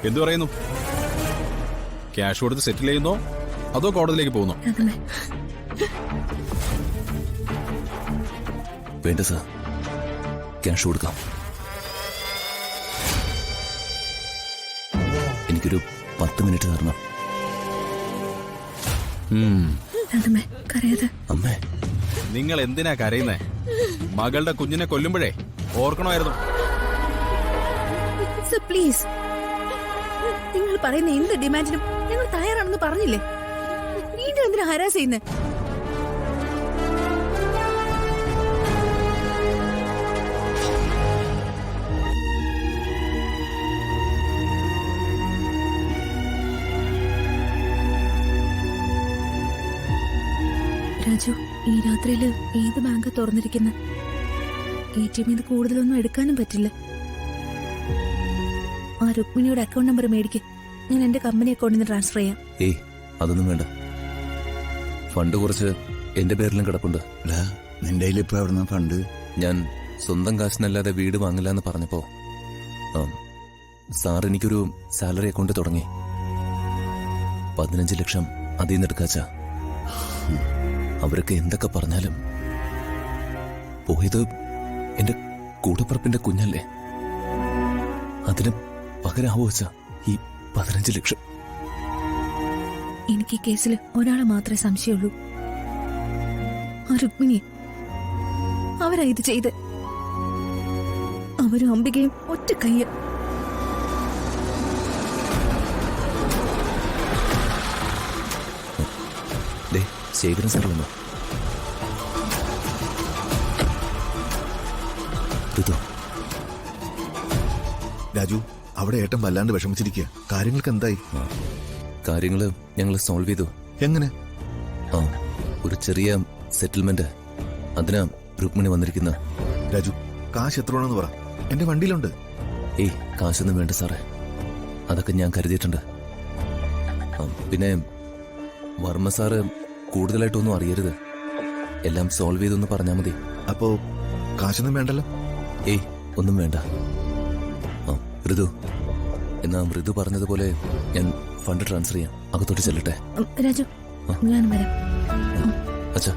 എന്തു പറയുന്നു? ക്യാഷ് കൊടുത്ത് സെറ്റിൽ ചെയ്യുന്നോ അതോ കോടതിയിലേക്ക് പോകുന്നോ? വേണ്ട സാർ, ക്യാഷ് കൊടുക്കാം. എനിക്കൊരു 10 മിനിറ്റ് തരണം. അമ്മേ, നിങ്ങൾ എന്തിനാ കരയുന്നേ? മകളുടെ കുഞ്ഞിനെ കൊല്ലുമ്പോഴേ ഓർക്കണമായിരുന്നു. പ്ലീസ്, നിങ്ങൾ പറയുന്ന എന്ത് ഡിമാൻഡിനും ഞങ്ങൾ തയ്യാറാണെന്ന് പറഞ്ഞില്ലേ? വീണ്ടും എന്തിനാ ഹരാസ് ചെയ്യുന്നേ? രാജു, ഈ രാത്രിയില് ഏത് ബാങ്ക് തുറന്നിരിക്കുന്ന? ATM കൂടുതലൊന്നും എടുക്കാനും പറ്റില്ല. ആ രുക്മിണിയുടെ അക്കൗണ്ട് നമ്പർ മേടിക്ക്, ഞാൻ എന്റെ കമ്പനി അക്കൗണ്ടിൽ ട്രാൻസ്ഫർ ചെയ്യാം. ഏയ്, അതൊന്നും വേണ്ട. ഫണ്ട് കുറച്ച് എന്റെ പേരിലും കിടപ്പുണ്ട്. നിന്റെ ഇപ്പൊ എവിടുന്ന ഫണ്ട്? ഞാൻ സ്വന്തം കാശിനല്ലാതെ വീട് വാങ്ങില്ല എന്ന് പറഞ്ഞപ്പോ സാർ എനിക്കൊരു സാലറി അക്കൗണ്ട് തുടങ്ങി. 15 ലക്ഷം അതിൽ നിന്ന് എടുക്കാച്ച. അവരൊക്കെ എന്തൊക്കെ പറഞ്ഞാലും പോയത് എന്റെ കൂടപ്പറപ്പിന്റെ കുഞ്ഞല്ലേ. അതിന് പകരാവോ വെച്ച ഈ 15 ലക്ഷം? എനിക്ക് ഈ കേസിൽ ഒരാളെ മാത്രമേ സംശയമുള്ളൂ, ആ രുക്മിണി. അവരാ ഇത് ചെയ്ത്. അവരും അംബികയും ഒറ്റ കയ്യ. ശേഖരൻ സാർ വന്നു. രാജു, അവിടെ ഏട്ടൻ വല്ലാണ്ട് വിഷമിച്ചിരിക്കുക. കാര്യങ്ങൾക്ക് എന്തായി? കാര്യങ്ങള് ഞങ്ങൾ സോൾവ് ചെയ്തു. എങ്ങനെ? ഒരു ചെറിയ സെറ്റിൽമെന്റ്. അതിനാ രുക്മിണി വന്നിരിക്കുന്ന. രാജു, കാശ് എത്ര വേണമെന്ന് പറ, എന്റെ വണ്ടിയിലുണ്ട്. ഏയ്, കാശൊന്നും വേണ്ട സാറേ, അതൊക്കെ ഞാൻ കരുതിയിട്ടുണ്ട്. പിന്നെ വർമ്മ സാറ് കൂടുതലായിട്ടൊന്നും അറിയരുത്. എല്ലാം സോൾവ് ചെയ്തൊന്ന് പറഞ്ഞാൽ മതി. അപ്പോ കാശൊന്നും വേണ്ടല്ലോ? ഏയ്, ഒന്നും വേണ്ട. മൃദു, എന്നാ മൃദു പറഞ്ഞതുപോലെ ഞാൻ ഫണ്ട് ട്രാൻസ്ഫർ ചെയ്യാം. അകത്തോട്ട് ചെല്ലട്ടെ? രാജു, ഞാൻ വരാം. അച്ഛാ.